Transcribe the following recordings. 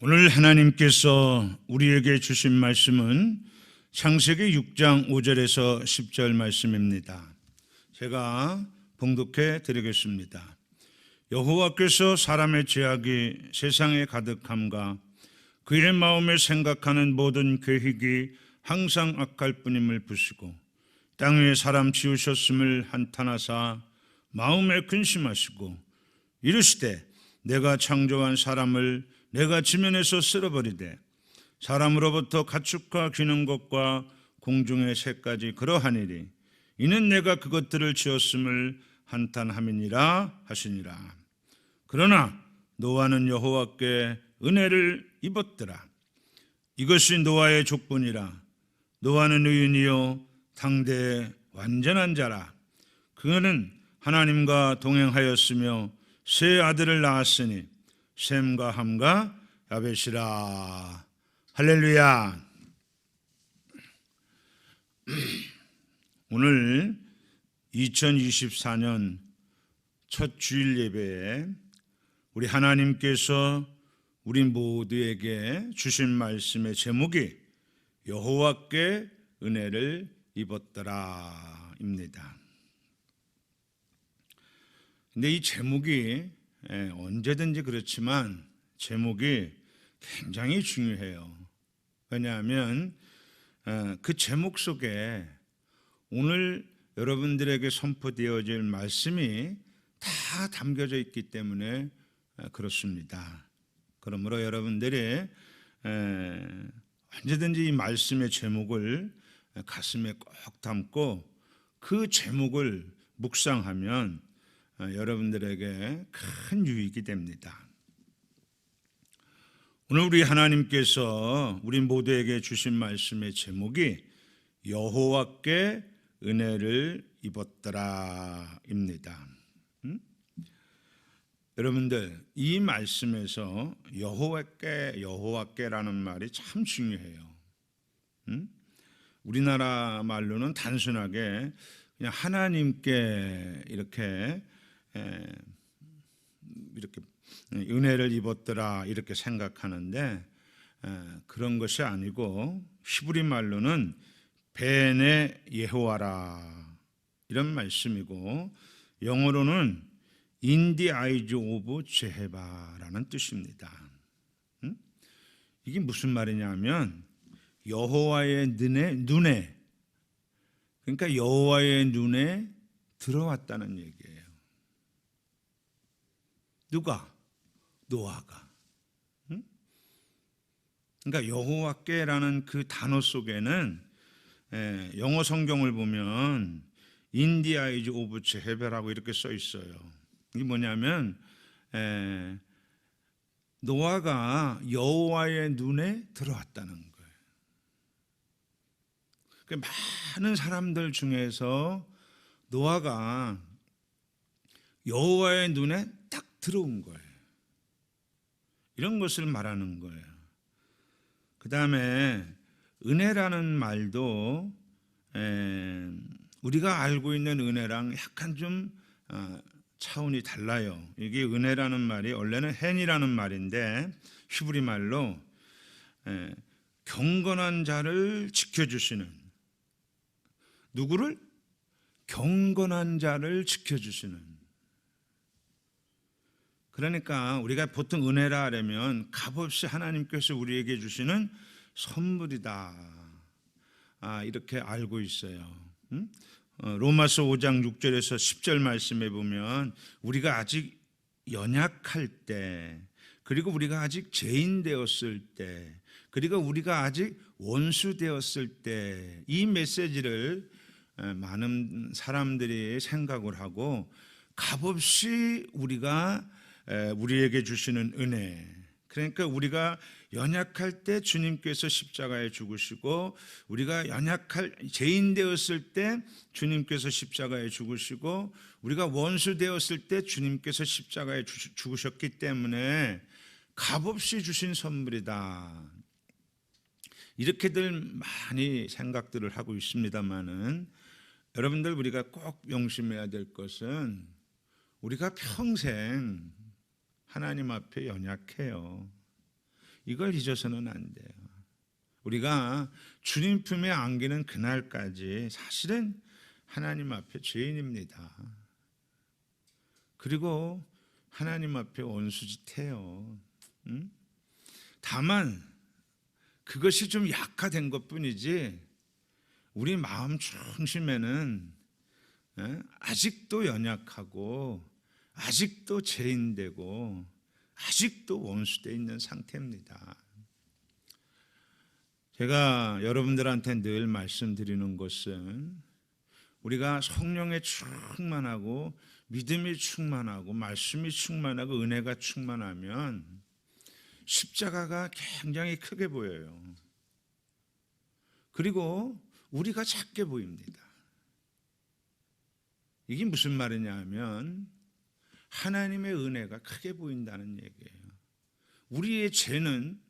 오늘 하나님께서 우리에게 주신 말씀은 창세기 6장 5절에서 10절 말씀입니다. 제가 봉독해 드리겠습니다. 여호와께서 사람의 죄악이 세상에 가득함과 그의 마음에 생각하는 모든 계획이 항상 악할 뿐임을 부수고 땅 위에 사람 지으셨음을 한탄하사 마음에 근심하시고 이르시되 내가 창조한 사람을 내가 지면에서 쓸어버리되 사람으로부터 가축과 기는 것과 공중의 새까지 그러하니리 이는 내가 그것들을 지었음을 한탄함이니라 하시니라. 그러나 노아는 여호와께 은혜를 입었더라. 이것이 노아의 족본이라. 노아는 의인이요 당대의 완전한 자라. 그는 하나님과 동행하였으며 세 아들을 낳았으니 셈과 함과 야벳이라. 할렐루야. 오늘 2024년 첫 주일 예배에 우리 하나님께서 우리 모두에게 주신 말씀의 제목이 여호와께 은혜를 입었더라 입니다. 근데 이 제목이 언제든지 그렇지만 제목이 굉장히 중요해요. 왜냐하면 그 제목 속에 오늘 여러분들에게 선포되어질 말씀이 다 담겨져 있기 때문에 그렇습니다. 그러므로 여러분들이 언제든지 이 말씀의 제목을 가슴에 꼭 담고 그 제목을 묵상하면 여러분들에게 큰 유익이 됩니다. 오늘 우리 하나님께서 우리 모두에게 주신 말씀의 제목이 여호와께 은혜를 입었더라 입니다. 여러분들 이 말씀에서 여호와께라는 말이 참 중요해요. 우리나라 말로는 단순하게 그냥 하나님께 이렇게 은혜를 입었더라 이렇게 생각하는데 그런 것이 아니고 히브리 말로는 베네 예호와라 이런 말씀이고 영어로는 In the eyes of 제헤바라는 뜻입니다. 이게 무슨 말이냐면 여호와의 눈에 그러니까 여호와의 눈에 들어왔다는 얘기예요. 누가? 노아가. 그러니까 여호와께라는 그 단어 속에는 영어 성경을 보면 In the eyes of 제헤바라고 이렇게 써 있어요. 이게 뭐냐면 노아가 여호와의 눈에 들어왔다는 거예요. 그러니까 많은 사람들 중에서 노아가 여호와의 눈에 딱 들어온 거예요. 이런 것을 말하는 거예요. 그 다음에 은혜라는 말도 우리가 알고 있는 은혜랑 약간 좀 차원이 달라요. 이게 은혜라는 말이 원래는 헨이라는 말인데 히브리 말로 경건한 자를 지켜주시는, 누구를? 경건한 자를 지켜주시는. 그러니까 우리가 보통 은혜라 하려면 값없이 하나님께서 우리에게 주시는 선물이다 이렇게 알고 있어요. 로마서 5장 6절에서 10절 말씀에 보면 우리가 아직 연약할 때, 그리고 우리가 아직 죄인 되었을 때, 그리고 우리가 아직 원수 되었을 때 이 메시지를 많은 사람들이 생각을 하고 값없이 우리에게 주시는 은혜, 그러니까 우리가 연약할 때 주님께서 십자가에 죽으시고 우리가 연약할 죄인 되었을 때 주님께서 십자가에 죽으시고 우리가 원수 되었을 때 주님께서 십자가에 죽으셨기 때문에 값없이 주신 선물이다. 이렇게들 많이 생각들을 하고 있습니다만은 여러분들 우리가 꼭 명심해야 될 것은 우리가 평생 하나님 앞에 연약해요. 이걸 잊어서는 안 돼요. 우리가 주님 품에 안기는 그날까지 사실은 하나님 앞에 죄인입니다. 그리고 하나님 앞에 원수짓해요. 다만 그것이 좀 약화된 것뿐이지 우리 마음 중심에는 아직도 연약하고 아직도 죄인되고 아직도 원수되어 있는 상태입니다. 제가 여러분들한테 늘 말씀드리는 것은 우리가 성령에 충만하고 믿음이 충만하고 말씀이 충만하고 은혜가 충만하면 십자가가 굉장히 크게 보여요. 그리고 우리가 작게 보입니다. 이게 무슨 말이냐 하면 하나님의 은혜가 크게 보인다는 얘기예요. 우리의 죄는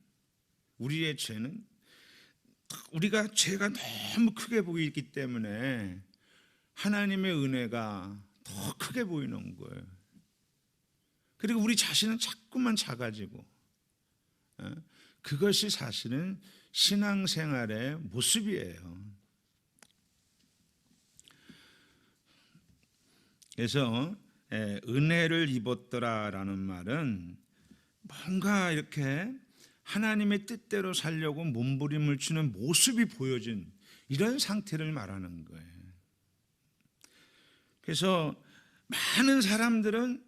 우리가 죄가 너무 크게 보이기 때문에 하나님의 은혜가 더 크게 보이는 거예요. 그리고 우리 자신은 자꾸만 작아지고 그것이 사실은 신앙생활의 모습이에요. 그래서 은혜를 입었더라라는 말은 뭔가 이렇게 하나님의 뜻대로 살려고 몸부림을 치는 모습이 보여진 이런 상태를 말하는 거예요. 그래서 많은 사람들은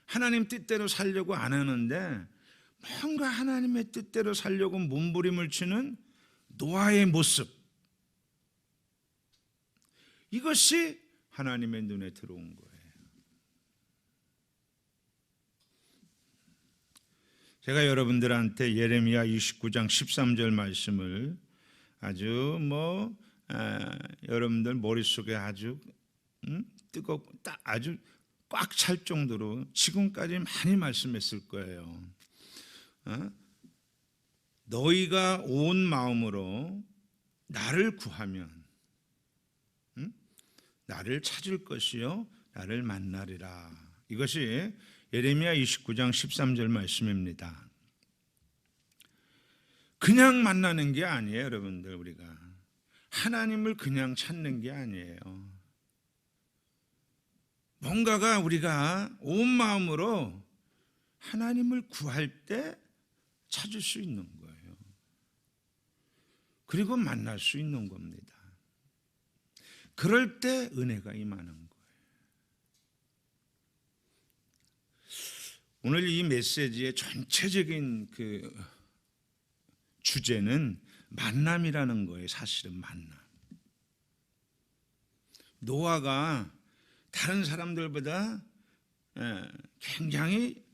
하나님 뜻대로 살려고 안 하는데 뭔가 하나님의 뜻대로 살려고 몸부림을 치는 노아의 모습, 이것이 하나님의 눈에 들어온 거예요. 제가 여러분들한테 예레미야 29장 13절 말씀을 아주 여러분들 머릿속에 아주 뜨겁고 아주 꽉 찰 정도로 지금까지 많이 말씀했을 거예요. 너희가 온 마음으로 나를 구하면 나를 찾을 것이요 나를 만나리라. 이것이 예레미야 29장 13절 말씀입니다. 그냥 만나는 게 아니에요, 여러분들. 우리가 하나님을 그냥 찾는 게 아니에요. 뭔가가 우리가 온 마음으로 하나님을 구할 때 찾을 수 있는 거예요. 그리고 만날 수 있는 겁니다. 그럴 때 은혜가 임하는 거예요. 오늘 이 메시지의 전체적인 그 주제는 만남이라는 거예요. 사실은 만남. 노아가 다른 사람들보다 굉장히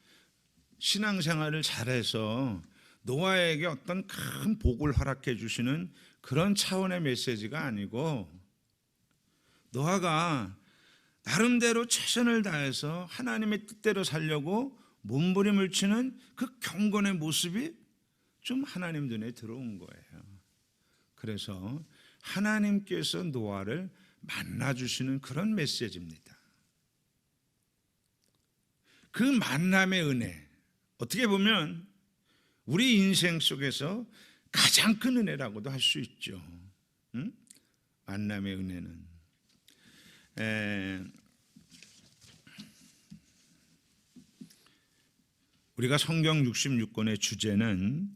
신앙생활을 잘해서 노아에게 어떤 큰 복을 허락해 주시는 그런 차원의 메시지가 아니고, 노아가 나름대로 최선을 다해서 하나님의 뜻대로 살려고 몸부림을 치는 그 경건의 모습이 좀 하나님 눈에 들어온 거예요. 그래서 하나님께서 노아를 만나주시는 그런 메시지입니다. 그 만남의 은혜, 어떻게 보면 우리 인생 속에서 가장 큰 은혜라고도 할 수 있죠. 만남의 은혜는 우리가 성경 66권의 주제는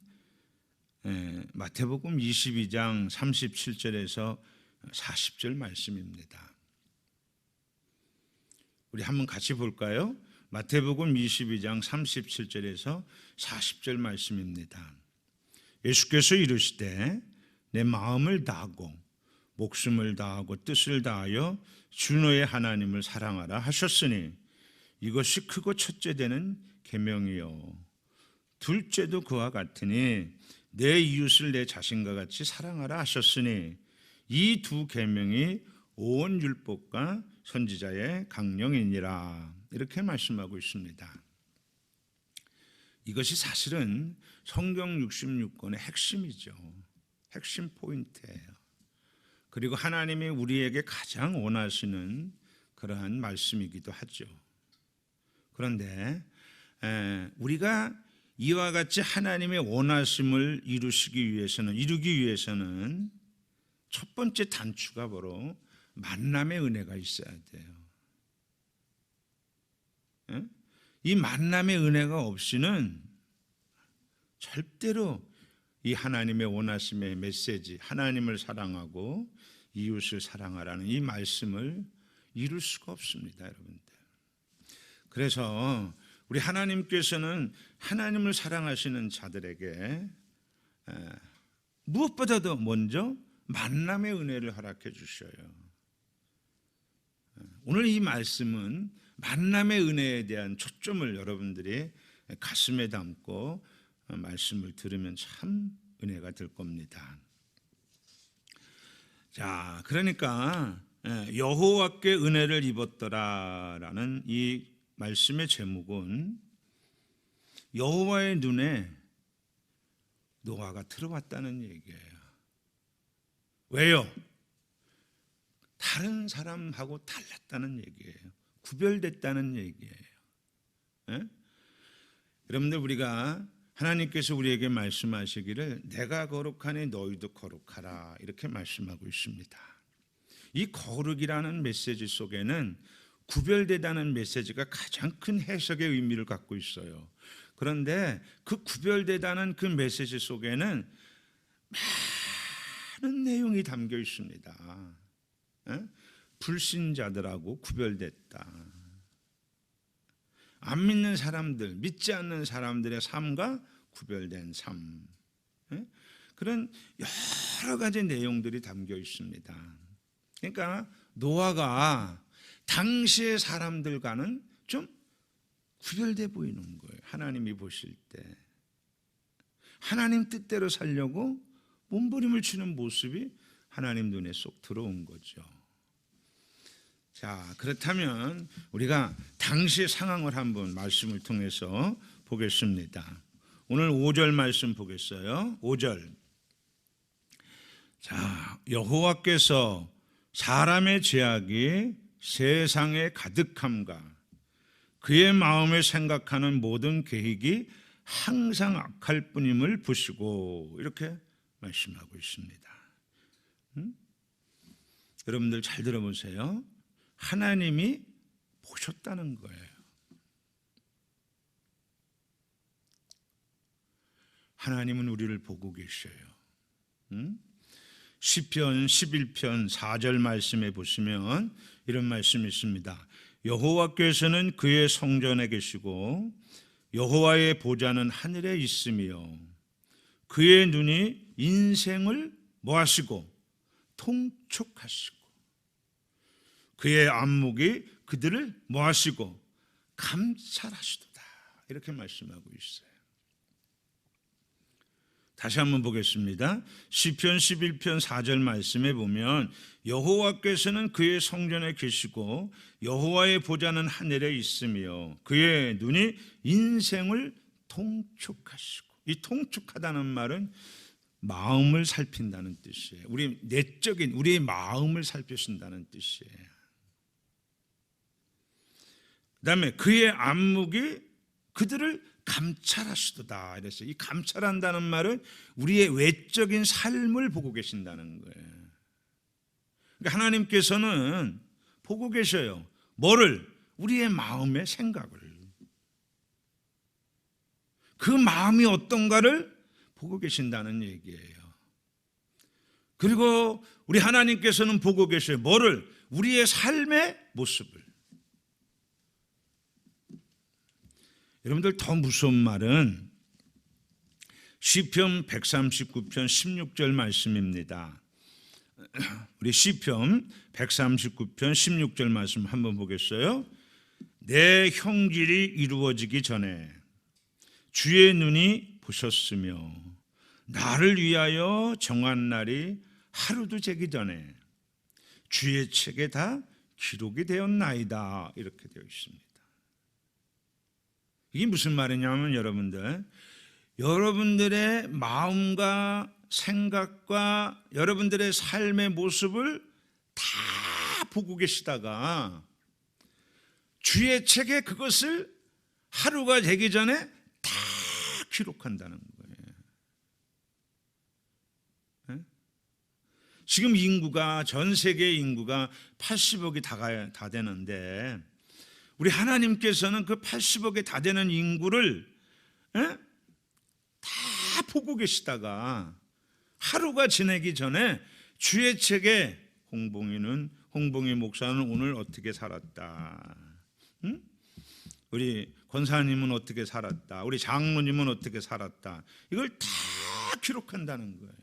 마태복음 22장 37절에서 40절 말씀입니다. 우리 한번 같이 볼까요? 마태복음 22장 37절에서 40절 말씀입니다. 예수께서 이르시되 내 마음을 다하고 목숨을 다하고 뜻을 다하여 주 너의 하나님을 사랑하라 하셨으니 이것이 크고 첫째 되는 계명이요 둘째도 그와 같으니 내 이웃을 내 자신과 같이 사랑하라 하셨으니 이 두 계명이 온 율법과 선지자의 강령이니라. 이렇게 말씀하고 있습니다. 이것이 사실은 성경 66권의 핵심이죠. 핵심 포인트예요. 그리고 하나님이 우리에게 가장 원하시는 그러한 말씀이기도 하죠. 그런데 우리가 이와 같이 하나님의 원하심을 이루기 위해서는 첫 번째 단추가 바로 만남의 은혜가 있어야 돼요. 이 만남의 은혜가 없이는 절대로 이 하나님의 원하심의 메시지, 하나님을 사랑하고 이웃을 사랑하라는 이 말씀을 이룰 수가 없습니다, 여러분들. 그래서 우리 하나님께서는 하나님을 사랑하시는 자들에게 무엇보다도 먼저 만남의 은혜를 허락해 주셔요. 오늘 이 말씀은 만남의 은혜에 대한 초점을 여러분들이 가슴에 담고 말씀을 들으면 참 은혜가 될 겁니다. 자, 그러니까 여호와께 은혜를 입었더라라는 이 말씀의 제목은 여호와의 눈에 노아가 들어왔다는 얘기예요. 왜요? 다른 사람하고 달랐다는 얘기예요. 구별됐다는 얘기예요. 여러분들, 우리가 하나님께서 우리에게 말씀하시기를 내가 거룩하니 너희도 거룩하라 이렇게 말씀하고 있습니다. 이 거룩이라는 메시지 속에는 구별되다는 메시지가 가장 큰 해석의 의미를 갖고 있어요. 그런데 그 구별되다는 그 메시지 속에는 많은 내용이 담겨 있습니다. 불신자들하고 구별됐다. 안 믿는 사람들, 믿지 않는 사람들의 삶과 구별된 삶, 그런 여러 가지 내용들이 담겨 있습니다. 그러니까 노아가 당시의 사람들과는 좀 구별돼 보이는 거예요. 하나님이 보실 때 하나님 뜻대로 살려고 몸부림을 치는 모습이 하나님 눈에 쏙 들어온 거죠. 자, 그렇다면 우리가 당시의 상황을 한번 말씀을 통해서 보겠습니다. 오늘 5절 말씀 보겠어요. 5절. 자, 여호와께서 사람의 죄악이 세상에 가득함과 그의 마음에 생각하는 모든 계획이 항상 악할 뿐임을 보시고 이렇게 말씀하고 있습니다. 여러분들 잘 들어보세요. 하나님이 보셨다는 거예요. 하나님은 우리를 보고 계셔요. 시편 11편 4절 말씀에 보시면 이런 말씀이 있습니다. 여호와께서는 그의 성전에 계시고 여호와의 보좌는 하늘에 있으며 그의 눈이 인생을 뭐하시고 통촉하시고 그의 안목이 그들을 뭐하시고 감찰하시도다 이렇게 말씀하고 있어요. 다시 한번 보겠습니다. 시편 11편 4절 말씀에 보면 여호와께서는 그의 성전에 계시고 여호와의 보좌는 하늘에 있으며 그의 눈이 인생을 통촉하시고, 이 통촉하다는 말은 마음을 살핀다는 뜻이에요. 우리 내적인 우리의 마음을 살피신다는 뜻이에요. 그 다음에 그의 안목이 그들을 감찰하시도다 이랬어요. 이 감찰한다는 말은 우리의 외적인 삶을 보고 계신다는 거예요. 그러니까 하나님께서는 보고 계셔요. 뭐를? 우리의 마음의 생각을. 그 마음이 어떤가를 보고 계신다는 얘기예요. 그리고 우리 하나님께서는 보고 계셔요. 뭐를? 우리의 삶의 모습을. 여러분들, 더 무서운 말은 시편 139편 16절 말씀입니다. 우리 시편 139편 16절 말씀 한번 보겠어요. 내 형질이 이루어지기 전에 주의 눈이 보셨으며 나를 위하여 정한 날이 하루도 재기 전에 주의 책에 다 기록이 되었나이다 이렇게 되어 있습니다. 이게 무슨 말이냐면 여러분들의 마음과 생각과 여러분들의 삶의 모습을 다 보고 계시다가 주의 책에 그것을 하루가 되기 전에 다 기록한다는 거예요. 지금 인구가, 전 세계 인구가 80억이 다 되는데 우리 하나님께서는 그 80억이 다 되는 인구를 다 보고 계시다가 하루가 지나기 전에 주의 책에 홍봉이 목사는 오늘 어떻게 살았다, 우리 권사님은 어떻게 살았다, 우리 장로님은 어떻게 살았다, 이걸 다 기록한다는 거예요.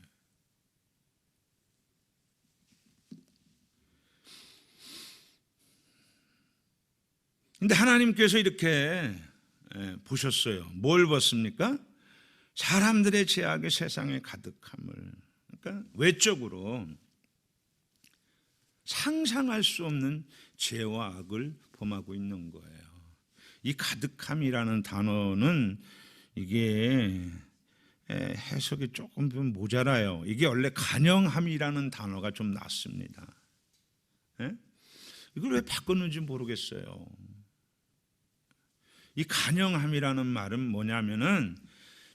근데 하나님께서 이렇게 보셨어요. 뭘 봤습니까? 사람들의 죄악이 세상에 가득함을. 그러니까 외적으로 상상할 수 없는 죄와 악을 범하고 있는 거예요. 이 가득함이라는 단어는 이게 해석이 조금 모자라요. 이게 원래 간영함이라는 단어가 좀 낫습니다. 이걸 왜 바꿨는지 모르겠어요. 이 간영함이라는 말은 뭐냐면은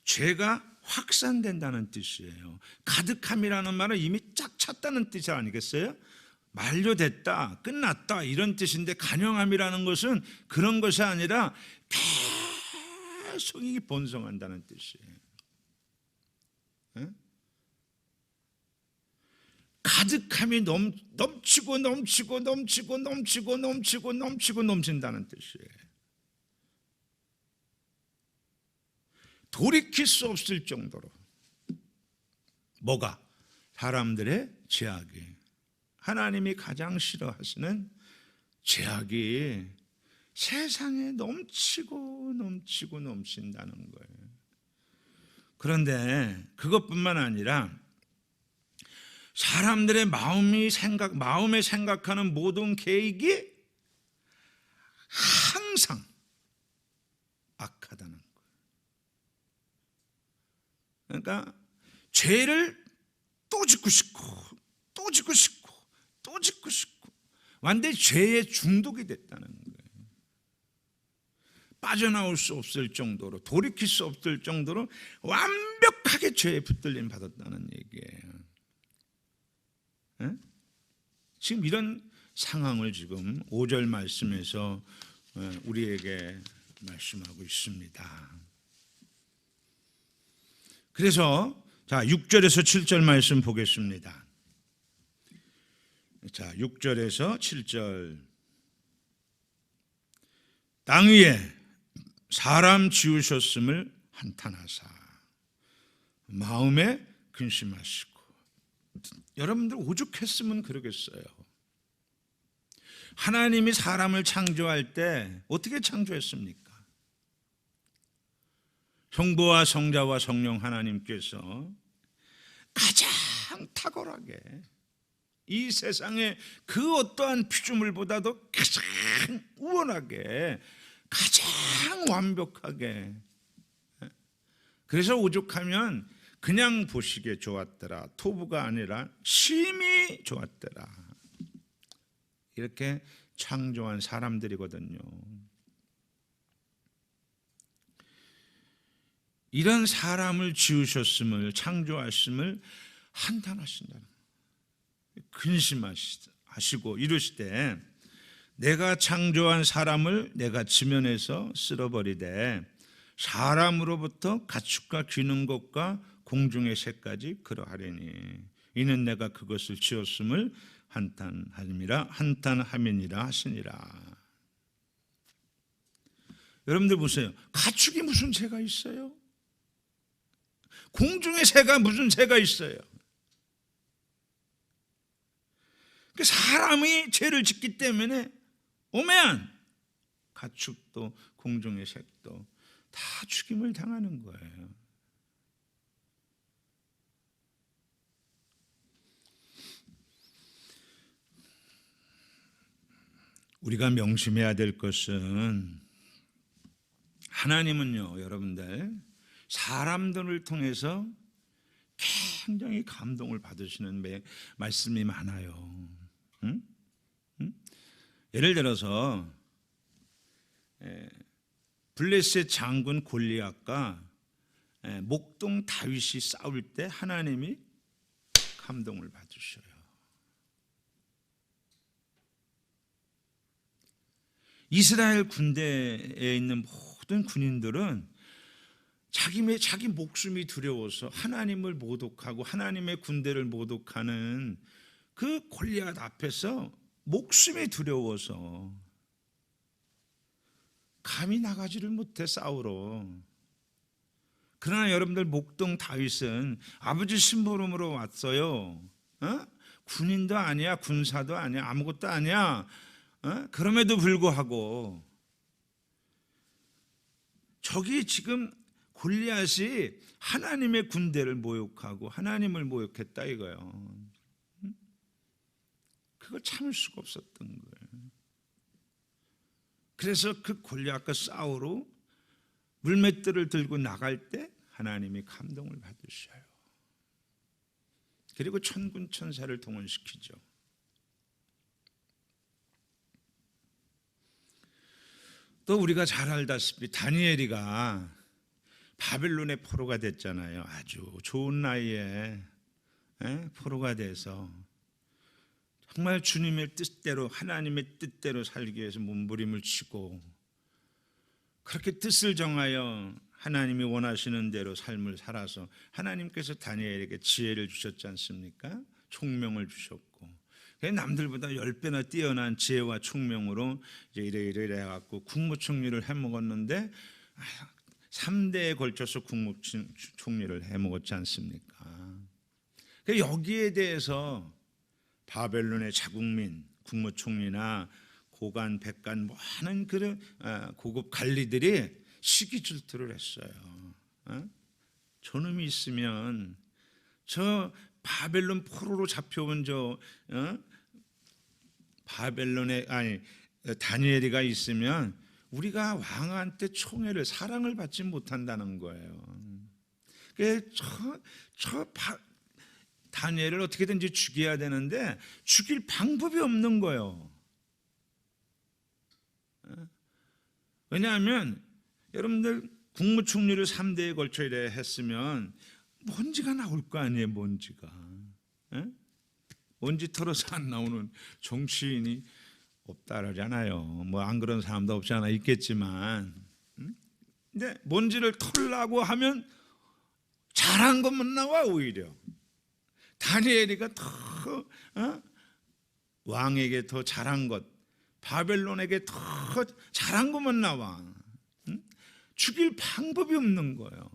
죄가 확산된다는 뜻이에요. 가득함이라는 말은 이미 쫙 찼다는 뜻이 아니겠어요? 만료됐다, 끝났다 이런 뜻인데, 간영함이라는 것은 그런 것이 아니라 계속 이게 번성한다는 뜻이에요. 가득함이 넘치고 넘친다는 뜻이에요. 돌이킬 수 없을 정도로. 뭐가? 사람들의 죄악이, 하나님이 가장 싫어하시는 죄악이 세상에 넘친다는 거예요. 그런데 그것뿐만 아니라 사람들의 마음에 생각하는 모든 계획이 항상 악하다는 거예요. 그러니까 죄를 또 짓고 싶고 완전히 죄에 중독이 됐다는 거예요. 빠져나올 수 없을 정도로, 돌이킬 수 없을 정도로 완벽하게 죄에 붙들림 받았다는 얘기예요. 지금 이런 상황을 지금 5절 말씀에서 우리에게 말씀하고 있습니다. 그래서 자, 6절에서 7절 말씀 보겠습니다. 자, 6절에서 7절. 땅 위에 사람 지으셨음을 한탄하사 마음에 근심하시고. 여러분들 오죽했으면 그러겠어요. 하나님이 사람을 창조할 때 어떻게 창조했습니까? 성부와 성자와 성령 하나님께서 가장 탁월하게 이 세상에 그 어떠한 피조물보다도 가장 우월하게, 가장 완벽하게, 그래서 오죽하면 그냥 보시기에 좋았더라, 토부가 아니라 심히 좋았더라, 이렇게 창조한 사람들이거든요. 이런 사람을 지으셨음을, 창조하심을 한탄하신다는 거예요. 근심하시고 이르시되 내가 창조한 사람을 내가 지면에서 쓸어버리되 사람으로부터 가축과 기는 것과 공중의 새까지 그러하리니 이는 내가 그것을 지었음을 한탄함이니라 하시니라. 여러분들 보세요. 가축이 무슨 새가 있어요? 공중의 새가 무슨 새가 있어요? 사람이 죄를 짓기 때문에 오면 가축도 공중의 새도 다 죽임을 당하는 거예요. 우리가 명심해야 될 것은, 하나님은요, 여러분들 사람들을 통해서 굉장히 감동을 받으시는 말씀이 많아요. 예를 들어서 블레셋 장군 골리앗과 목동 다윗이 싸울 때 하나님이 감동을 받으셔요. 이스라엘 군대에 있는 모든 군인들은 자기 목숨이 두려워서 하나님을 모독하고 하나님의 군대를 모독하는 그 골리앗 앞에서 목숨이 두려워서 감히 나가지를 못해 싸우러. 그러나 여러분들, 목동 다윗은 아버지 심부름으로 왔어요. 군인도 아니야, 군사도 아니야, 아무것도 아니야. 그럼에도 불구하고 저기 지금 골리앗이 하나님의 군대를 모욕하고 하나님을 모욕했다 이거예요. 그걸 참을 수가 없었던 거예요. 그래서 그 골리앗과 싸우러 물맷돌을 들고 나갈 때 하나님이 감동을 받으셔요. 그리고 천군 천사를 동원시키죠. 또 우리가 잘 알다시피 다니엘이가 바벨론의 포로가 됐잖아요. 아주 좋은 나이에 포로가 돼서 정말 주님의 뜻대로, 하나님의 뜻대로 살기 위해서 몸부림을 치고 그렇게 뜻을 정하여 하나님이 원하시는 대로 삶을 살아서 하나님께서 다니엘에게 지혜를 주셨지 않습니까? 총명을 주셨고, 남들보다 10배나 뛰어난 지혜와 총명으로 이제 이래 해갖고 국무총리를 해먹었는데 3대에 걸쳐서 국무총리를 해먹었지 않습니까? 여기에 대해서 바벨론의 자국민 국무총리나 고관, 백관 많은 그런 고급 관리들이 시기질투를 했어요. 저놈이 있으면, 저 바벨론 포로로 잡혀온 다니엘이가 있으면 우리가 왕한테 총애를, 사랑을 받지 못한다는 거예요. 다니엘을 어떻게든지 죽여야 되는데 죽일 방법이 없는 거예요. 왜냐하면 여러분들, 국무총리를 3대에 걸쳐 이래 했으면 먼지가 나올 거 아니에요. 먼지 털어서 안 나오는 정치인이 없다 그러잖아요. 뭐 안 그런 사람도 없지 않아 있겠지만, 근데 먼지를 털라고 하면 잘한 것만 나와. 오히려 다니엘이가 더 왕에게 더 잘한 것, 바벨론에게 더 잘한 것만 나와. 죽일 방법이 없는 거예요.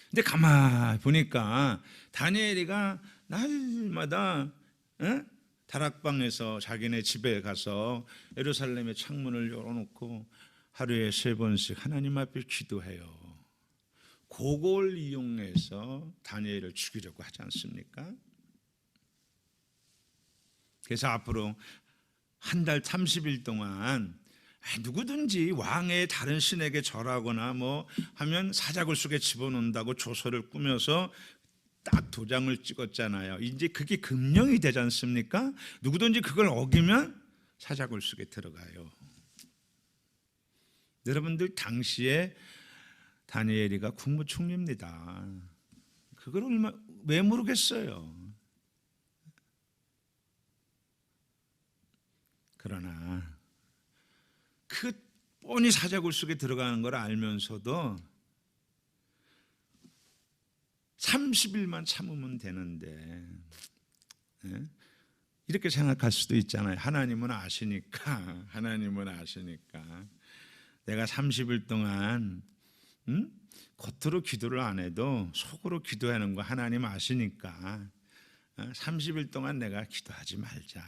근데 가만히 보니까 다니엘이가 날마다 다락방에서 자기네 집에 가서 예루살렘의 창문을 열어놓고 하루에 3번씩 하나님 앞에 기도해요. 그걸 이용해서 다니엘을 죽이려고 하지 않습니까? 그래서 앞으로 한 달 30일 동안 누구든지 왕의 다른 신에게 절하거나 뭐 하면 사자굴 속에 집어넣는다고 조서를 꾸며서 딱 도장을 찍었잖아요. 이제 그게 금령이 되지 않습니까? 누구든지 그걸 어기면 사자굴 속에 들어가요. 여러분들, 당시에 다니엘이가 국무총리입니다. 그걸 왜 모르겠어요. 그러나 그 뻔히 사자굴 속에 들어가는 걸 알면서도 30일만 참으면 되는데, 이렇게 생각할 수도 있잖아요. 하나님은 아시니까 내가 30일 동안 겉으로 기도를 안 해도 속으로 기도하는 거 하나님 아시니까 30일 동안 내가 기도하지 말자.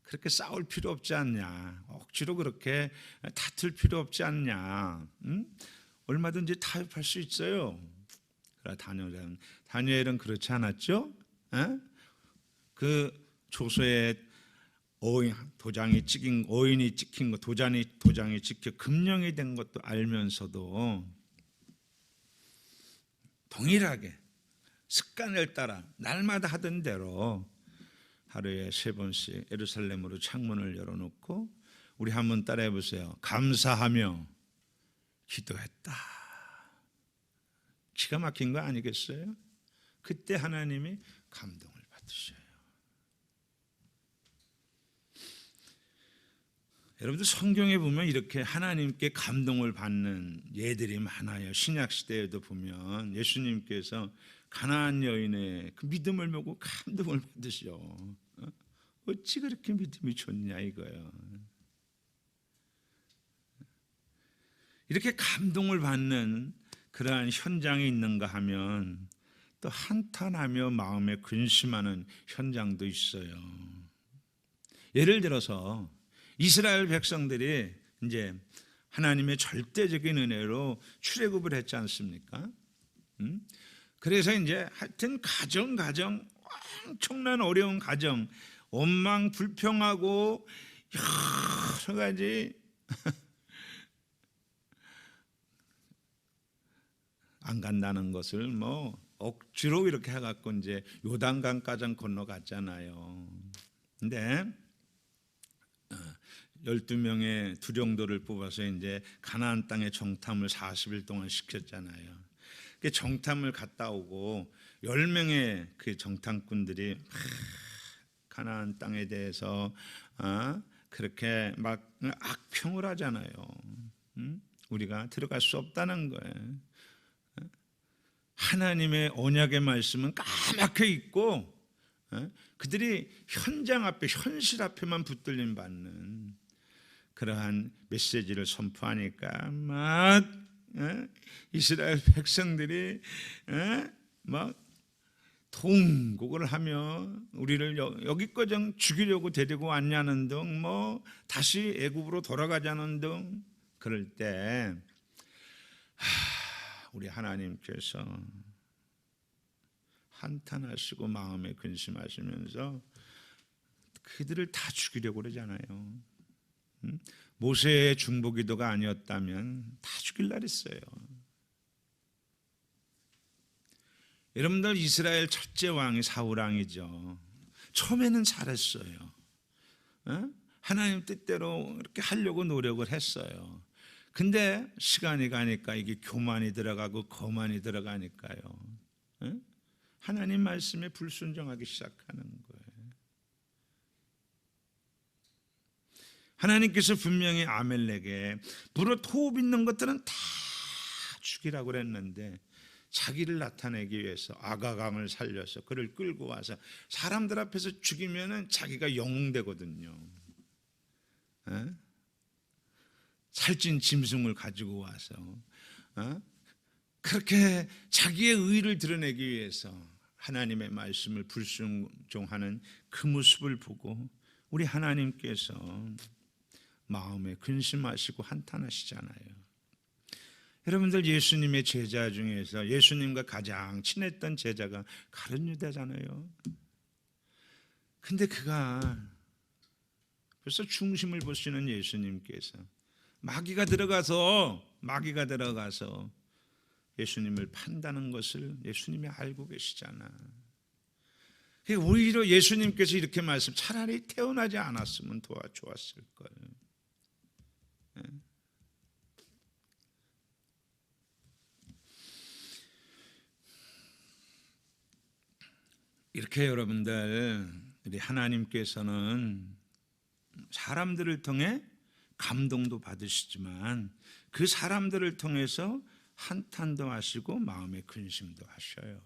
그렇게 싸울 필요 없지 않냐, 억지로 그렇게 다툴 필요 없지 않냐. 얼마든지 타협할 수 있어요. 다니엘은 그렇지 않았죠? 그 조서에 도장이 찍힌, 어인이 찍힌 거, 도장이 찍혀 금령이 된 것도 알면서도 동일하게 습관을 따라 날마다 하던 대로 하루에 3번씩 예루살렘으로 창문을 열어놓고, 우리 한번 따라해 보세요. 감사하며 기도했다. 기가 막힌 거 아니겠어요? 그때 하나님이 감동을 받으셔요. 여러분들 성경에 보면 이렇게 하나님께 감동을 받는 예들이 많아요. 신약 시대에도 보면 예수님께서 가나안 여인의 그 믿음을 보고 감동을 받으셔. 어찌 그렇게 믿음이 좋냐 이거예요. 이렇게 감동을 받는 그러한 현장이 있는가 하면 또 한탄하며 마음에 근심하는 현장도 있어요. 예를 들어서 이스라엘 백성들이 이제 하나님의 절대적인 은혜로 출애굽을 했지 않습니까? 그래서 이제 하여튼 가정 엄청난 어려운 가정, 원망 불평하고 여러 가지 안 간다는 것을 뭐 억지로 이렇게 해갖고 이제 요단강까지 건너갔잖아요. 근데 12명의 두령도를 뽑아서 이제 가나안 땅에 정탐을 40일 동안 시켰잖아요. 그 정탐을 갔다 오고 10명의 그 정탐꾼들이 가나안 땅에 대해서 그렇게 막 악평을 하잖아요. 우리가 들어갈 수 없다는 거예요. 하나님의 언약의 말씀은 까맣게 있고 그들이 현장 앞에 현실 앞에만 붙들림 받는 그러한 메시지를 선포하니까 막 이스라엘 백성들이 막 통곡을 하며 우리를 여기까지 죽이려고 데리고 왔냐는 등 뭐 다시 애굽으로 돌아가자는 등 그럴 때 우리 하나님께서 한탄하시고 마음에 근심하시면서 그들을 다 죽이려고 그러잖아요. 모세의 중보기도가 아니었다면 다 죽일 날 있어요. 여러분들 이스라엘 첫째 왕이 사울 왕이죠. 처음에는 잘했어요. 하나님 뜻대로 이렇게 하려고 노력을 했어요. 근데 시간이 가니까 이게 교만이 들어가고 거만이 들어가니까요. 하나님 말씀에 불순종하기 시작하는 거예요. 하나님께서 분명히 아멜렉에 불어 토업 있는 것들은 다 죽이라고 그랬는데 자기를 나타내기 위해서 아가강을 살려서 그를 끌고 와서 사람들 앞에서 죽이면은 자기가 영웅되거든요. 살찐 짐승을 가지고 와서 그렇게 자기의 의를 드러내기 위해서 하나님의 말씀을 불순종하는 그 모습을 보고 우리 하나님께서 마음에 근심하시고 한탄하시잖아요. 여러분들 예수님의 제자 중에서 예수님과 가장 친했던 제자가 가룟 유다잖아요. 근데 그가 벌써 중심을 보시는 예수님께서 마귀가 들어가서 예수님을 판다는 것을 예수님이 알고 계시잖아. 오히려 예수님께서 이렇게 말씀, 차라리 태어나지 않았으면 좋았을 걸. 이렇게 여러분들 우리 하나님께서는 사람들을 통해 감동도 받으시지만 그 사람들을 통해서 한탄도 하시고 마음의 근심도 하셔요.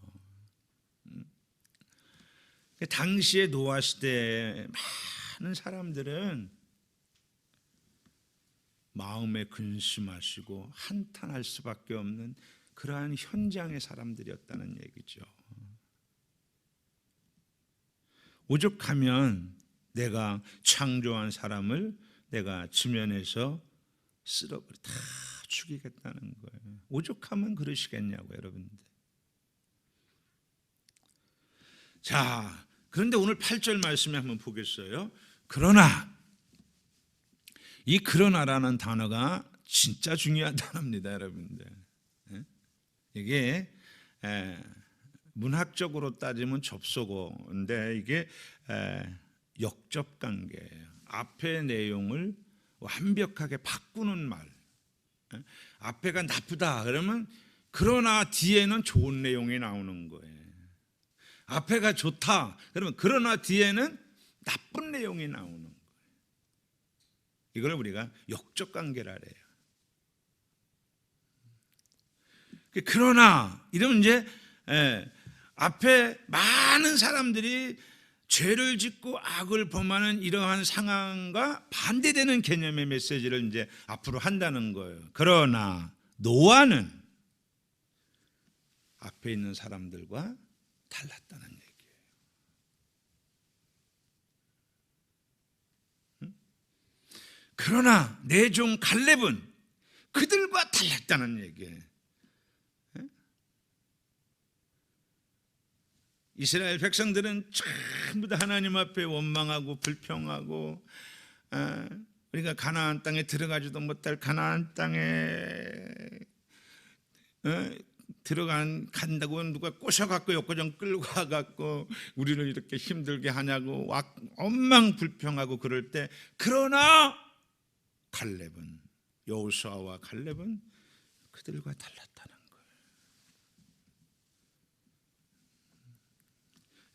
당시의 노아 시대에 많은 사람들은 마음에 근심하시고 한탄할 수밖에 없는 그러한 현장의 사람들이었다는 얘기죠. 오죽하면 내가 창조한 사람을 내가 지면에서 쓸어버려 다 죽이겠다는 거예요. 오죽하면 그러시겠냐고 여러분들. 자, 그런데 오늘 8절 말씀에 한번 보겠어요. 그러나, 이 그러나라는 단어가 진짜 중요한 단어입니다, 여러분들. 이게 문학적으로 따지면 접속어인데 이게 역접관계예요. 앞의 내용을 완벽하게 바꾸는 말. 앞에가 나쁘다 그러면 그러나 뒤에는 좋은 내용이 나오는 거예요. 앞에가 좋다. 그러면 그러나 뒤에는 나쁜 내용이 나오는 거예요. 이걸 우리가 역적 관계라 그래요. 그러나 이러면 이제 앞에 많은 사람들이 죄를 짓고 악을 범하는 이러한 상황과 반대되는 개념의 메시지를 이제 앞으로 한다는 거예요. 그러나 노아는 앞에 있는 사람들과 달랐다는 얘기예요. 그러나 내 종 갈렙은 그들과 달랐다는 얘기예요. 이스라엘 백성들은 전부 다 하나님 앞에 원망하고 불평하고, 우리가 가나안 땅에 들어가지도 못할 가나안 땅에 간다고 누가 꼬셔갖고 욕구정 끌고 가갖고 우리를 이렇게 힘들게 하냐고 원망 불평하고 그럴 때, 그러나 갈렙은, 여호수아와 갈렙은 그들과 달랐다는 거예요.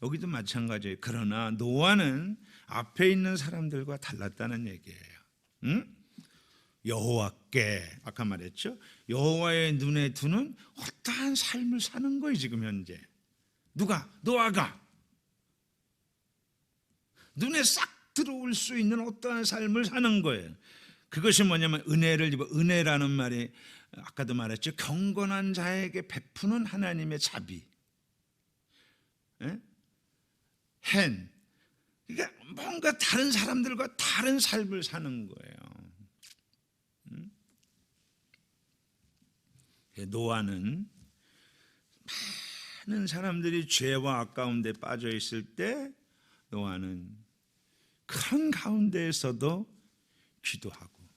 여기도 마찬가지예요. 그러나 노아는 앞에 있는 사람들과 달랐다는 얘기예요. 응? 여호와께, 아까 말했죠, 여호와의 눈에 두는 어떠한 삶을 사는 거예요. 지금 현재 누가? 노아가 눈에 싹 들어올 수 있는 어떠한 삶을 사는 거예요. 그것이 뭐냐면 은혜를 입어, 은혜라는 말이 아까도 말했죠, 경건한 자에게 베푸는 하나님의 자비, 헨, 그러니까 뭔가 다른 사람들과 다른 삶을 사는 거예요. 노아는 많은 사람들이 죄와 악 가운데 빠져 있을 때 노아는 그런 가운데에서도 기도하고,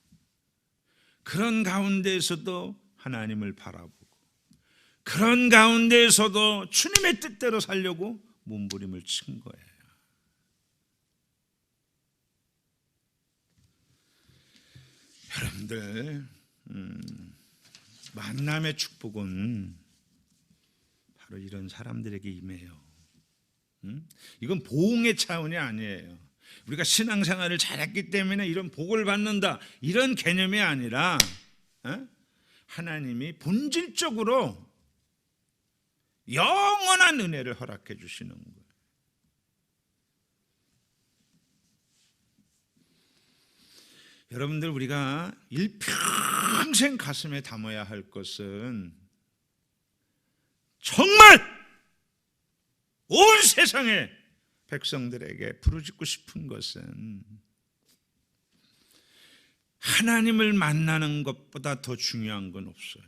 그런 가운데에서도 하나님을 바라보고, 그런 가운데에서도 주님의 뜻대로 살려고 몸부림을 친 거예요. 여러분들, 만남의 축복은 바로 이런 사람들에게 임해요. 이건 보응의 차원이 아니에요. 우리가 신앙생활을 잘했기 때문에 이런 복을 받는다, 이런 개념이 아니라 하나님이 본질적으로 영원한 은혜를 허락해 주시는 거예요. 여러분들, 우리가 일평생 가슴에 담아야 할 것은, 정말 온 세상의 백성들에게 부르짖고 싶은 것은, 하나님을 만나는 것보다 더 중요한 건 없어요.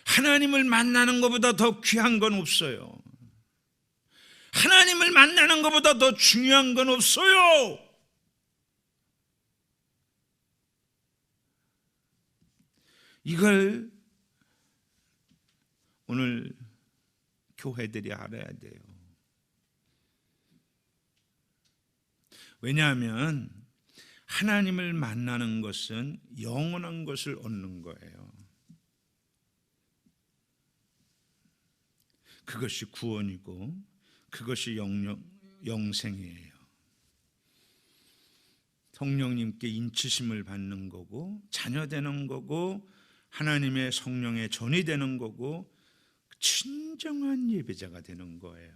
하나님을 만나는 것보다 더 귀한 건 없어요. 하나님을 만나는 것보다 더 중요한 건 없어요. 이걸 오늘 교회들이 알아야 돼요. 왜냐하면 하나님을 만나는 것은 영원한 것을 얻는 거예요. 그것이 구원이고 그것이 영생이에요. 성령님께 인치심을 받는 거고, 자녀되는 거고, 하나님의 성령의 전이 되는 거고, 진정한 예배자가 되는 거예요.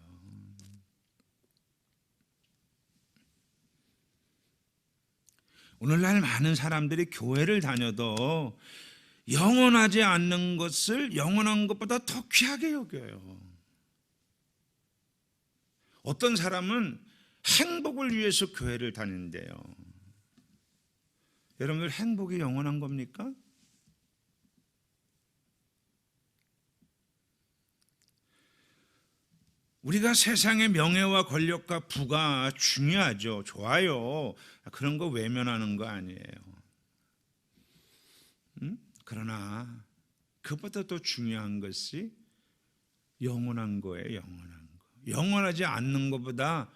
오늘날 많은 사람들이 교회를 다녀도 영원하지 않는 것을 영원한 것보다 더 귀하게 여겨요. 어떤 사람은 행복을 위해서 교회를 다닌대요. 여러분들, 행복이 영원한 겁니까? 우리가 세상의 명예와 권력과 부가 중요하죠. 좋아요. 그런 거 외면하는 거 아니에요. 그러나 그것보다 더 중요한 것이 영원한 거예요. 영원한 거. 영원하지 않는 것보다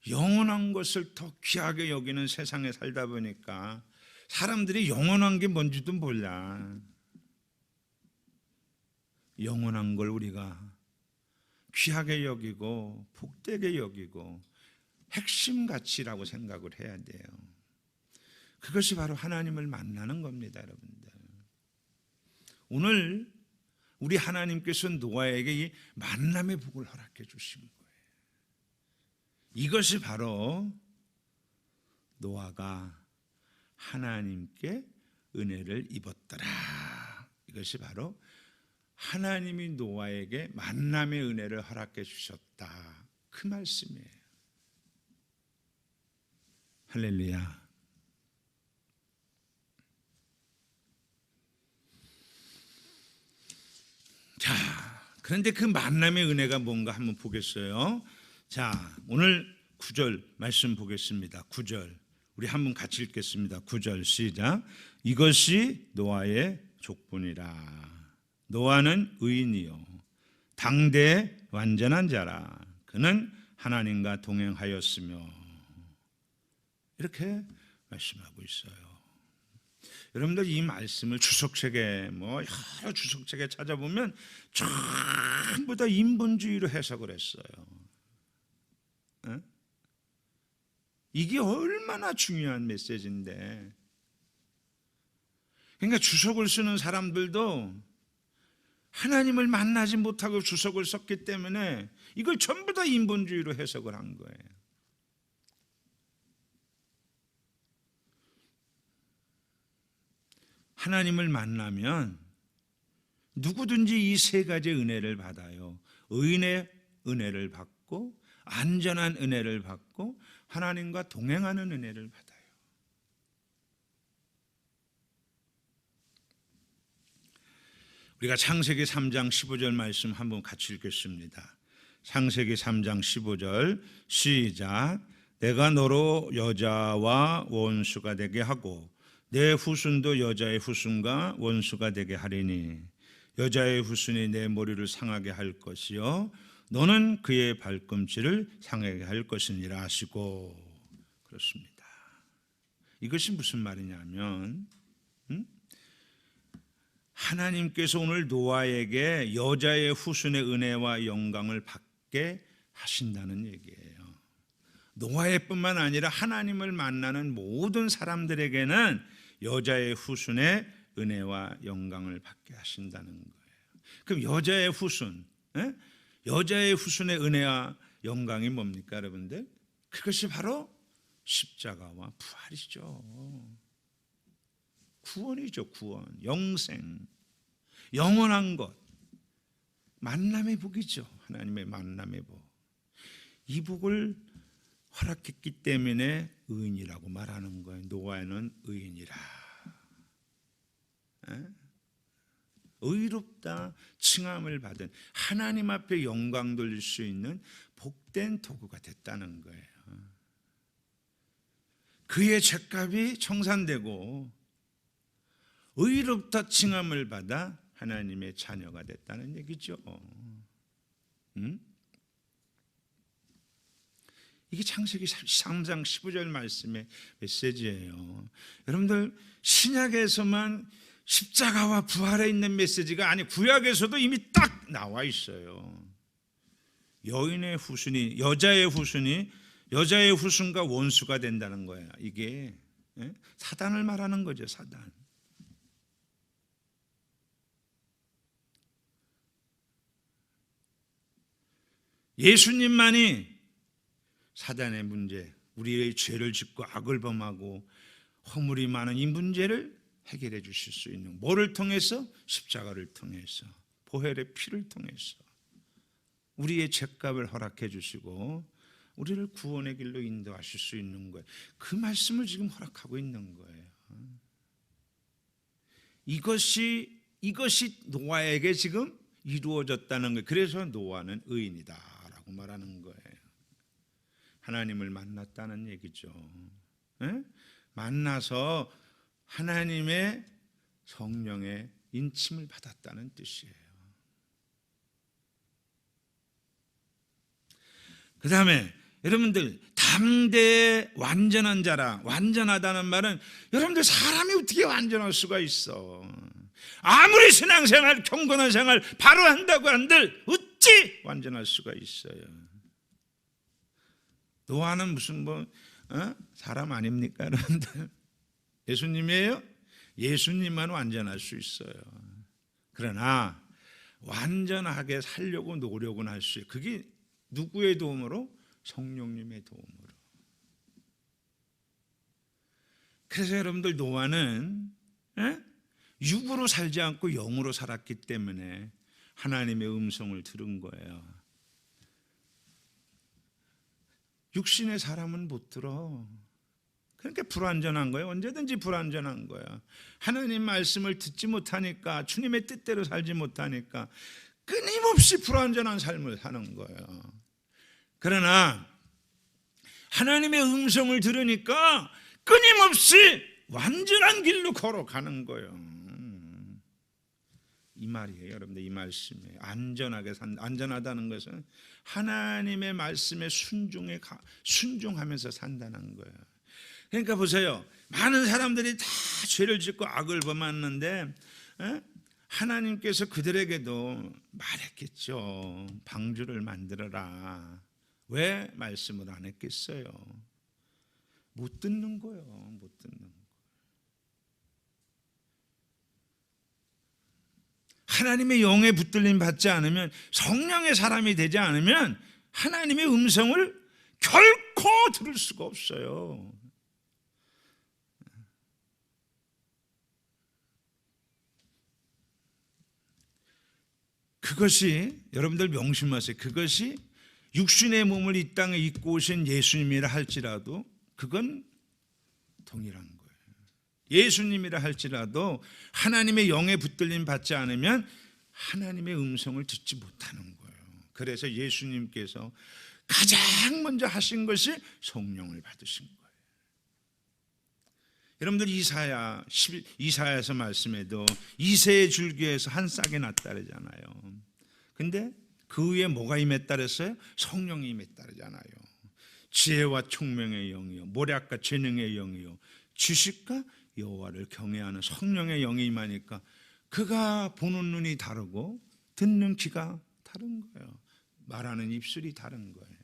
영원한 것을 더 귀하게 여기는 세상에 살다 보니까 사람들이 영원한 게 뭔지도 몰라. 영원한 걸 우리가 귀하게 여기고 복되게 여기고 핵심 가치라고 생각을 해야 돼요. 그것이 바로 하나님을 만나는 겁니다, 여러분들. 오늘 우리 하나님께서 노아에게 이 만남의 복을 허락해 주신 거예요. 이것이 바로 노아가 하나님께 은혜를 입었더라. 이것이 바로 하나님이 노아에게 만남의 은혜를 허락해 주셨다, 그 말씀이에요. 할렐루야. 자, 그런데 그 만남의 은혜가 뭔가 한번 보겠어요. 자, 오늘 9절 말씀 보겠습니다. 9절 우리 한번 같이 읽겠습니다. 9절 시작. 이것이 노아의 족보니라. 노아는 의인이요 당대 완전한 자라. 그는 하나님과 동행하였으며. 이렇게 말씀하고 있어요. 여러분들 이 말씀을 주석책에 여러 주석책에 찾아보면 전부 다 인본주의로 해석을 했어요. 이게 얼마나 중요한 메시지인데. 그러니까 주석을 쓰는 사람들도 하나님을 만나지 못하고 주석을 썼기 때문에 이걸 전부 다 인본주의로 해석을 한 거예요. 하나님을 만나면 누구든지 이 세 가지 은혜를 받아요. 의인의 은혜를 받고, 안전한 은혜를 받고, 하나님과 동행하는 은혜를 받아요. 우리가 창세기 3장 15절 말씀 한번 같이 읽겠습니다. 창세기 3장 15절 시작. 내가 너로 여자와 원수가 되게 하고 내 후손도 여자의 후손과 원수가 되게 하리니 여자의 후손이 내 머리를 상하게 할 것이요 너는 그의 발꿈치를 상하게 할 것이니라 하시고. 그렇습니다. 이것이 무슨 말이냐면 하나님께서 오늘 노아에게 여자의 후손의 은혜와 영광을 받게 하신다는 얘기예요. 노아의 뿐만 아니라 하나님을 만나는 모든 사람들에게는 여자의 후손의 은혜와 영광을 받게 하신다는 거예요. 그럼 여자의 후손, 여자의 후손의 은혜와 영광이 뭡니까, 여러분들? 그것이 바로 십자가와 부활이죠. 구원이죠, 구원, 영생, 영원한 것, 만남의 복이죠. 하나님의 만남의 복. 이 복을 허락했기 때문에 의인이라고 말하는 거예요. 노아는 의인이라. 의롭다 칭함을 받은, 하나님 앞에 영광 돌릴 수 있는 복된 도구가 됐다는 거예요. 그의 죄값이 청산되고 의롭다 칭함을 받아 하나님의 자녀가 됐다는 얘기죠. 이게 창세기 3장 15절 말씀의 메시지예요. 여러분들 신약에서만 십자가와 부활에 있는 메시지가 아니, 구약에서도 이미 딱 나와 있어요. 여인의 후손이, 여자의 후손이 여자의 후손과 원수가 된다는 거예요. 이게 사단을 말하는 거죠. 사단. 예수님만이 사단의 문제, 우리의 죄를 짓고 악을 범하고 허물이 많은 이 문제를 해결해 주실 수 있는, 뭐를 통해서? 십자가를 통해서, 보혈의 피를 통해서 우리의 죄값을 허락해 주시고 우리를 구원의 길로 인도하실 수 있는 거예요. 그 말씀을 지금 허락하고 있는 거예요. 이것이 노아에게 지금 이루어졌다는 거예요. 그래서 노아는 의인이다라고 말하는 거예요. 하나님을 만났다는 얘기죠. 만나서 하나님의 성령의 인침을 받았다는 뜻이에요. 그 다음에 여러분들, 담대의 완전한 자라. 완전하다는 말은 여러분들 사람이 어떻게 완전할 수가 있어? 아무리 신앙생활, 경건한 생활 바로 한다고 한들 어찌 완전할 수가 있어요? 노아는 무슨 사람 아닙니까? 여러분들 예수님이에요? 예수님만 완전할 수 있어요. 그러나 완전하게 살려고 노력은 할 수 있어요. 그게 누구의 도움으로? 성령님의 도움으로. 그래서 여러분들 노아는 육으로 살지 않고 영으로 살았기 때문에 하나님의 음성을 들은 거예요. 육신의 사람은 못 들어. 그러니까 불완전한 거예요. 언제든지 불완전한 거야. 하나님 말씀을 듣지 못하니까, 주님의 뜻대로 살지 못하니까 끊임없이 불완전한 삶을 사는 거예요. 그러나 하나님의 음성을 들으니까 끊임없이 완전한 길로 걸어가는 거예요. 이 말이에요, 여러분들. 이 말씀에 안전하다는 것은 하나님의 말씀에 순종하면서 산다는 거예요. 그러니까 보세요. 많은 사람들이 다 죄를 짓고 악을 범했는데 하나님께서 그들에게도 말했겠죠. 방주를 만들어라. 왜 말씀을 안 했겠어요? 못 듣는 거예요. 못 듣는 거. 하나님의 영에 붙들림 받지 않으면, 성령의 사람이 되지 않으면 하나님의 음성을 결코 들을 수가 없어요. 그것이 여러분들 명심하세요. 그것이 육신의 몸을 이 땅에 입고 오신 예수님이라 할지라도 그건 동일한 거예요. 예수님이라 할지라도 하나님의 영에 붙들림 받지 않으면 하나님의 음성을 듣지 못하는 거예요. 그래서 예수님께서 가장 먼저 하신 것이 성령을 받으신 거예요. 여러분들 이사야에서 말씀해도 이새의 줄기에서 한 싹이 났다 그러잖아요. 근데 그 위에 뭐가 임했다 그랬어요? 성령이 임했다 그러잖아요. 지혜와 총명의 영이요, 모략과 재능의 영이요, 지식과 여호와를 경외하는 성령의 영이 임하니까 그가 보는 눈이 다르고 듣는 귀가 다른 거예요. 말하는 입술이 다른 거예요.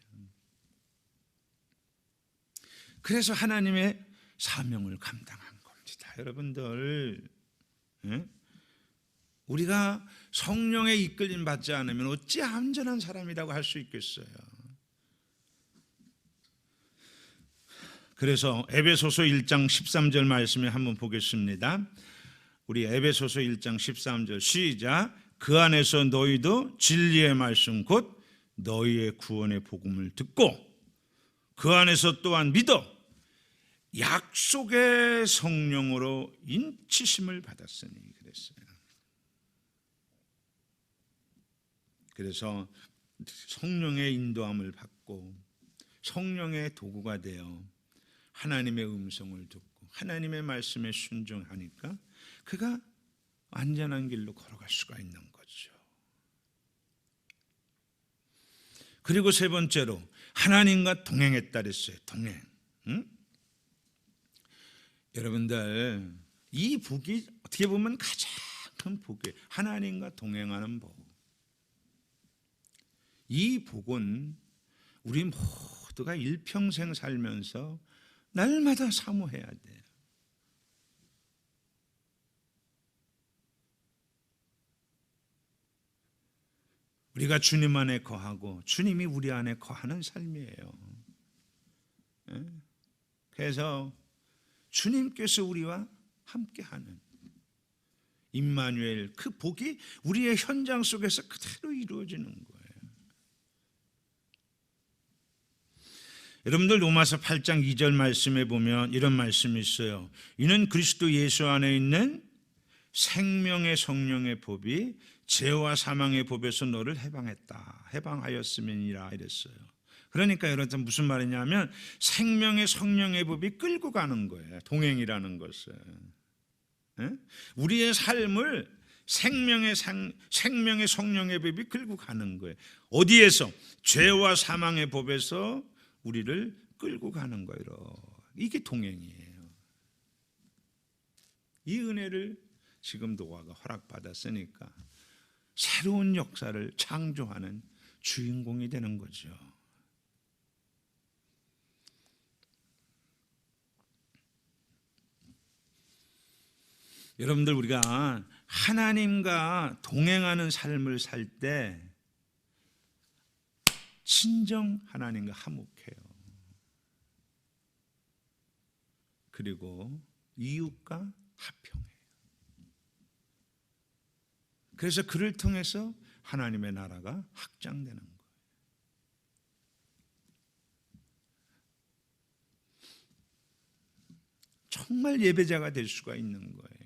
그래서 하나님의 사명을 감당한 겁니다. 여러분들, 우리가 성령의 이끌림 받지 않으면 어찌 안전한 사람이라고 할 수 있겠어요? 그래서 에베소서 1장 13절 말씀을 한번 보겠습니다. 우리 에베소서 1장 13절 시작. 그 안에서 너희도 진리의 말씀 곧 너희의 구원의 복음을 듣고 그 안에서 또한 믿어 약속의 성령으로 인치심을 받았으니 그랬어요. 그래서 성령의 인도함을 받고 성령의 도구가 되어 하나님의 음성을 듣고 하나님의 말씀에 순종하니까 그가 안전한 길로 걸어갈 수가 있는 거죠. 그리고 세 번째로 하나님과 동행했다 그랬어요. 동행. 여러분들, 이 복이 어떻게 보면 가장 큰 복이에요. 하나님과 동행하는 복. 이 복은 우리 모두가 일평생 살면서 날마다 사모해야 돼요. 우리가 주님 안에 거하고 주님이 우리 안에 거하는 삶이에요. 그래서 주님께서 우리와 함께하는 임마누엘, 그 복이 우리의 현장 속에서 그대로 이루어지는 거예요. 여러분들 로마서 8장 2절 말씀에 보면 이런 말씀이 있어요. 이는 그리스도 예수 안에 있는 생명의 성령의 법이 죄와 사망의 법에서 너를 해방하였음이니라 이랬어요. 그러니까 여러분 무슨 말이냐면 생명의 성령의 법이 끌고 가는 거예요. 동행이라는 것은 우리의 삶을 생명의 성령의 법이 끌고 가는 거예요. 어디에서? 죄와 사망의 법에서 우리를 끌고 가는 거예요. 이게 동행이에요. 이 은혜를 지금 노아가 허락받았으니까 새로운 역사를 창조하는 주인공이 되는 거죠. 여러분들, 우리가 하나님과 동행하는 삶을 살 때 진정 하나님과 화목해요. 그리고 이웃과 화평해요. 그래서 그를 통해서 하나님의 나라가 확장되는 거예요. 정말 예배자가 될 수가 있는 거예요.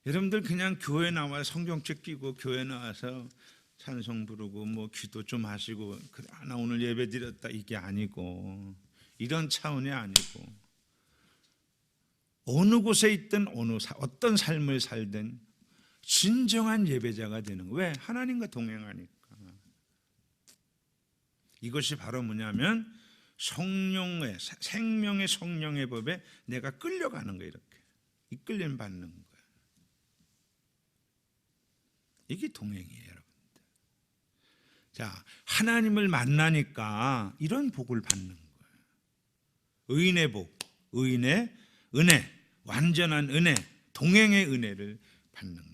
여러분들 그냥 교회 나와 성경책 끼고 교회 나와서 찬송 부르고 뭐 기도 좀 하시고 나 오늘 예배 드렸다 이게 아니고, 이런 차원이 아니고, 어느 곳에 있든 어떤 삶을 살든 진정한 예배자가 되는 거예요. 왜? 하나님과 동행하니까. 이것이 바로 뭐냐면 생명의 성령의 법에 내가 끌려가는 거예요. 이렇게 이끌림 받는 거예요. 이게 동행이에요, 여러분들. 자, 하나님을 만나니까 이런 복을 받는 거예요. 의인의 복, 의인의 은혜, 완전한 은혜, 동행의 은혜를 받는 거예요.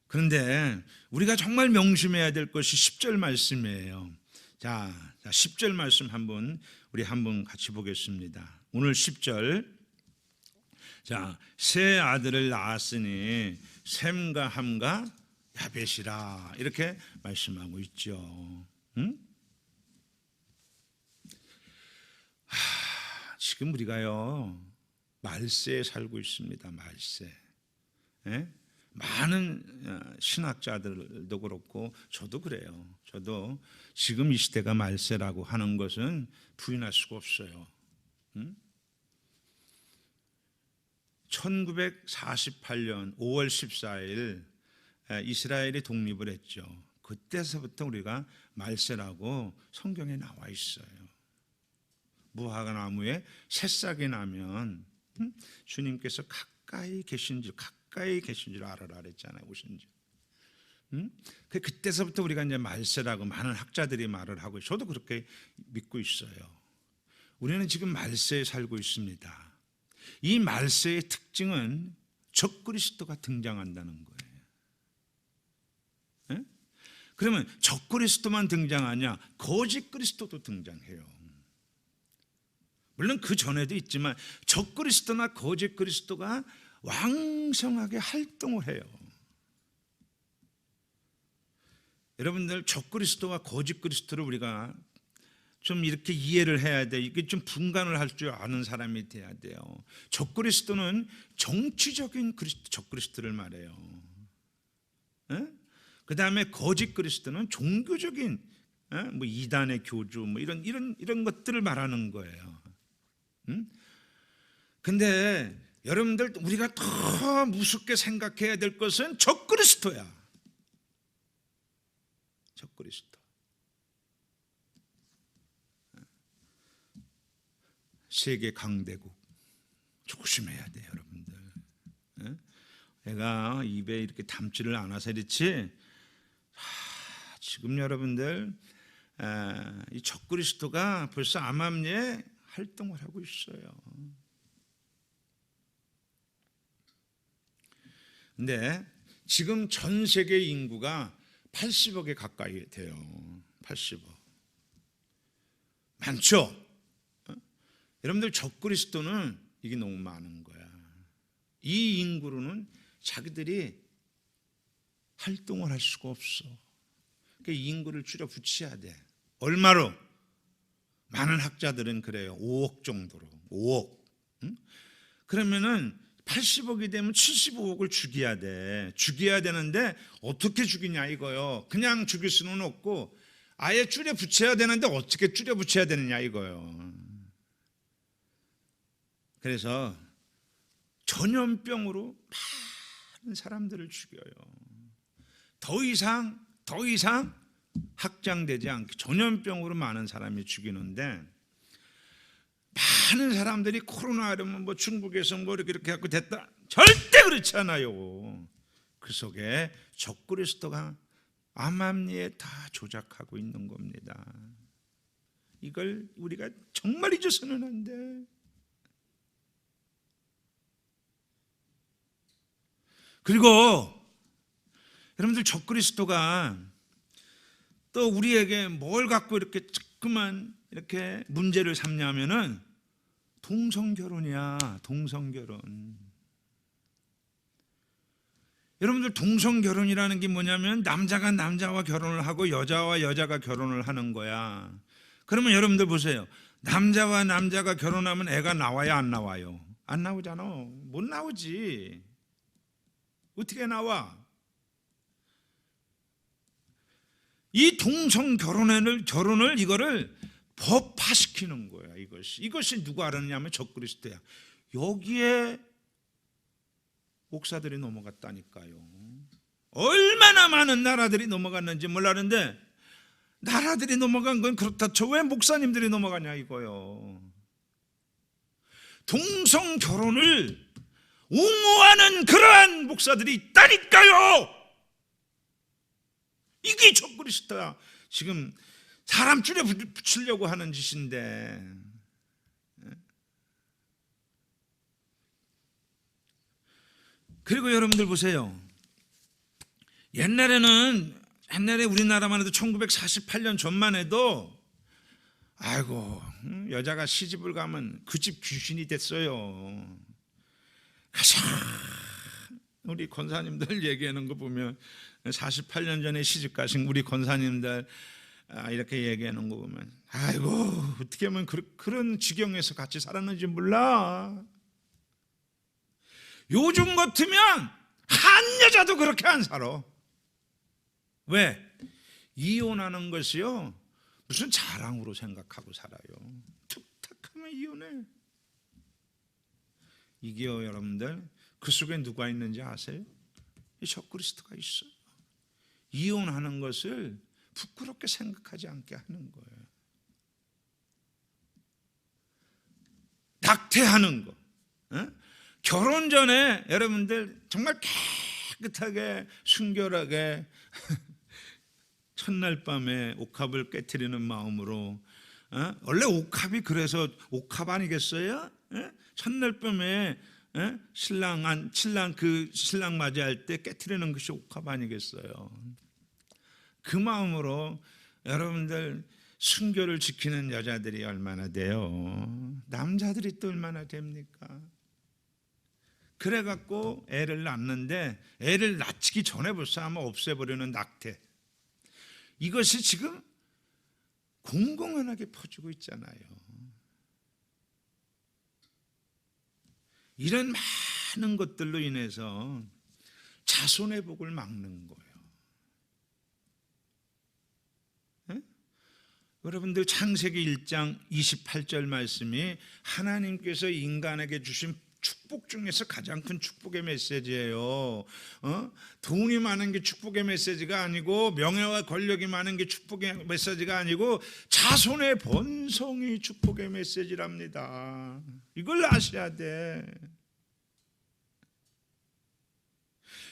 그런데 우리가 정말 명심해야 될 것이 10절 말씀이에요. 자, 10절 말씀 우리 한번 같이 보겠습니다. 오늘 10절. 자, 세 아들을 낳았으니 셈과 함과 야벳이라, 이렇게 말씀하고 있죠. 응? 지금 우리가요 말세에 살고 있습니다. 말세. 예? 많은 신학자들도 그렇고 저도 그래요. 저도 지금 이 시대가 말세라고 하는 것은 부인할 수가 없어요. 응? 1948년 5월 14일 이스라엘이 독립을 했죠. 그때서부터 우리가 말세라고 성경에 나와 있어요. 무화과나무에 새싹이 나면 주님께서 가까이 계신 줄 알아라 그랬잖아요. 오신 줄. 그때서부터 우리가 이제 말세라고 많은 학자들이 말을 하고, 저도 그렇게 믿고 있어요. 우리는 지금 말세에 살고 있습니다. 이 말세의 특징은 적그리스도가 등장한다는 거예요. 예? 그러면 적그리스도만 등장하냐? 거짓 그리스도도 등장해요. 물론 그 전에도 있지만 적그리스도나 거짓 그리스도가 왕성하게 활동을 해요. 여러분들, 적그리스도와 거짓 그리스도를 우리가 좀 이렇게 이해를 해야 돼요. 이게 좀 분간을 할 줄 아는 사람이 돼야 돼요. 적그리스도는 정치적인 적그리스도를 말해요. 그 다음에 거짓 그리스도는 종교적인, 뭐 이단의 교주, 뭐 이런 것들을 말하는 거예요. 근데 여러분들, 우리가 더 무섭게 생각해야 될 것은 적그리스도야. 적그리스도. 세계 강대국 조심해야 돼요, 여러분들. 내가 입에 이렇게 담지를 않아서 그렇지, 지금 여러분들 이 적그리스도가 벌써 암암리에 활동을 하고 있어요. 근데 지금 전 세계 인구가 80억에 가까이 돼요. 80억. 많죠? 여러분들, 적그리스도는 이게 너무 많은 거야. 이 인구로는 자기들이 활동을 할 수가 없어. 그러니까 이 인구를 줄여 붙여야 돼. 얼마로? 많은 학자들은 그래요. 5억 정도로. 5억. 그러면은 80억이 되면 75억을 죽여야 돼. 죽여야 되는데 어떻게 죽이냐 이거요. 그냥 죽일 수는 없고 아예 줄여 붙여야 되는데 어떻게 줄여 붙여야 되느냐 이거요. 그래서 전염병으로 많은 사람들을 죽여요. 더 이상 확장되지 않게 전염병으로 많은 사람이 죽이는데, 많은 사람들이 코로나 이러면 뭐 중국에서 뭐 이렇게 갖고 됐다, 절대 그렇지 않아요. 그 속에 적그리스도가 암암리에 다 조작하고 있는 겁니다. 이걸 우리가 정말 잊어서는 안 돼. 그리고 여러분들, 적그리스도가 또 우리에게 뭘 갖고 이렇게 자꾸만 이렇게 문제를 삼냐면은 동성결혼이야. 동성결혼. 여러분들, 동성결혼이라는 게 뭐냐면 남자가 남자와 결혼을 하고 여자와 여자가 결혼을 하는 거야. 그러면 여러분들 보세요. 남자와 남자가 결혼하면 애가 나와요, 안 나와요? 안 나오잖아. 못 나오지. 어떻게 나와? 이 동성결혼을 이거를 법화시키는 거야. 이것이 누가 알았냐면 적그리스도야. 여기에 목사들이 넘어갔다니까요. 얼마나 많은 나라들이 넘어갔는지 몰랐는데, 나라들이 넘어간 건 그렇다 쳐, 왜 목사님들이 넘어가냐 이거요. 동성결혼을 옹호하는 그러한 목사들이 있다니까요. 이게 적그리스도야. 지금 사람 줄여 붙이려고 하는 짓인데. 그리고 여러분들 보세요. 옛날에 우리나라만 해도 1948년 전만 해도, 아이고, 여자가 시집을 가면 그 집 귀신이 됐어요. 가자. 우리 권사님들 얘기하는 거 보면, 48년 전에 시집 가신 우리 권사님들 이렇게 얘기하는 거 보면, 아이고, 어떻게 하면 그런 지경에서 같이 살았는지 몰라. 요즘 같으면 한 여자도 그렇게 안 살아. 왜? 이혼하는 것이요, 무슨 자랑으로 생각하고 살아요. 툭탁하면 이혼해. 이게요, 여러분들, 그 속에 누가 있는지 아세요? 이 적그리스도가 있어요. 이혼하는 것을 부끄럽게 생각하지 않게 하는 거예요. 낙태하는 거. 결혼 전에 여러분들 정말 깨끗하게 순결하게 첫날 밤에 옥합을 깨트리는 마음으로, 원래 옥합이 그래서 옥합 아니겠어요? 첫날 밤에 신랑 맞이할 때 깨트리는 것이 옥합 아니겠어요? 그 마음으로 여러분들 순결을 지키는 여자들이 얼마나 돼요? 남자들이 또 얼마나 됩니까? 그래갖고 애를 낳는데, 애를 낳기 전에 벌써 아마 없애버리는 낙태, 이것이 지금 공공연하게 퍼지고 있잖아요. 이런 많은 것들로 인해서 자손의 복을 막는 거예요. 여러분들, 창세기 1장 28절 말씀이 하나님께서 인간에게 주신 축복 중에서 가장 큰 축복의 메시지예요. 돈이 많은 게 축복의 메시지가 아니고, 명예와 권력이 많은 게 축복의 메시지가 아니고, 자손의 번성이 축복의 메시지랍니다. 이걸 아셔야 돼.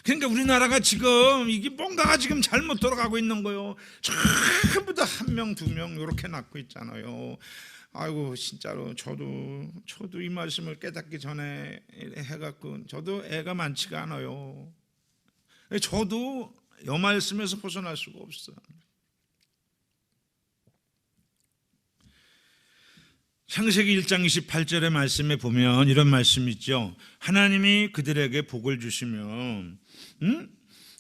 그러니까 우리나라가 지금 이게 뭔가가 지금 잘못 돌아가고 있는 거예요. 전부 다 한 명, 두 명 이렇게 낳고 있잖아요. 아이고, 진짜로 저도 이 말씀을 깨닫기 전에 해갖고 저도 애가 많지가 않아요. 저도 이 말씀에서 벗어날 수가 없어요. 창세기 1장 28절의 말씀에 보면 이런 말씀이 있죠. 하나님이 그들에게 복을 주시면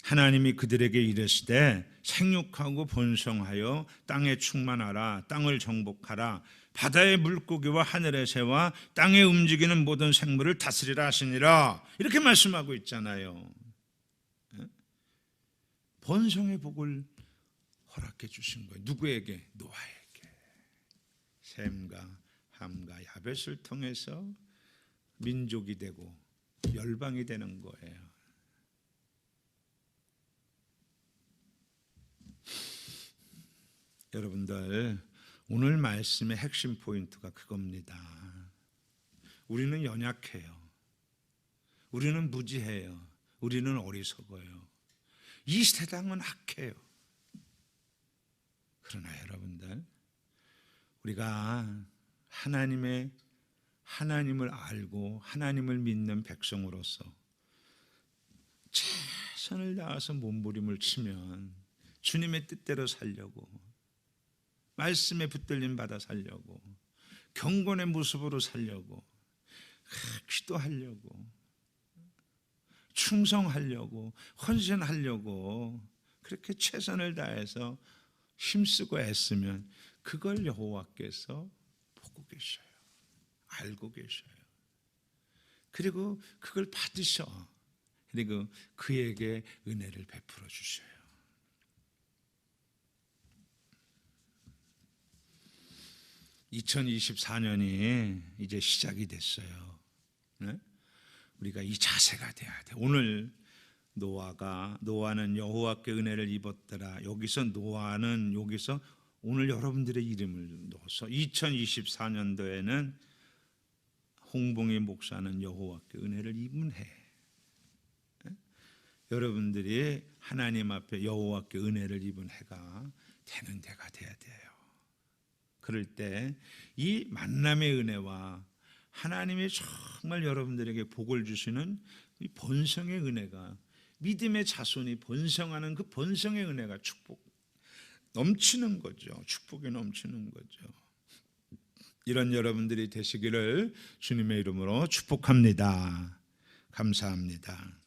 하나님이 그들에게 이르시되 생육하고 번성하여 땅에 충만하라, 땅을 정복하라, 바다의 물고기와 하늘의 새와 땅에 움직이는 모든 생물을 다스리라 하시니라. 이렇게 말씀하고 있잖아요. 번성의 복을 허락해 주신 거예요. 누구에게? 노아에게. 셈과 함과 야벳을 통해서 민족이 되고 열방이 되는 거예요. 여러분들 오늘 말씀의 핵심 포인트가 그겁니다. 우리는 연약해요. 우리는 무지해요. 우리는 어리석어요. 이 세상은 악해요. 그러나 여러분들 우리가 하나님을 알고 하나님을 믿는 백성으로서 최선을 다해서 몸부림을 치면 주님의 뜻대로 살려고, 말씀에 붙들림 받아 살려고, 경건의 모습으로 살려고, 기도하려고, 충성하려고, 헌신하려고 그렇게 최선을 다해서 힘쓰고 애쓰면 그걸 여호와께서 보고 계셔요. 알고 계셔요. 그리고 그걸 받으셔. 그리고 그에게 은혜를 베풀어 주셔요. 2024년이 이제 시작이 됐어요. 네? 우리가 이 자세가 돼야 돼. 오늘 노아는 여호와께 은혜를 입었더라. 여기서 노아는 여기서 오늘 여러분들의 이름을 넣어서 2024년도에는 홍봉희 목사는 여호와께 은혜를 입은 해. 여러분들이 하나님 앞에 여호와께 은혜를 입은 해가 되는 해가 돼야 돼요. 그럴 때 이 만남의 은혜와 하나님이 정말 여러분들에게 복을 주시는 이 번성의 은혜가, 믿음의 자손이 번성하는 그 번성의 은혜가 넘치는 거죠. 축복이 넘치는 거죠. 이런 여러분들이 되시기를 주님의 이름으로 축복합니다. 감사합니다.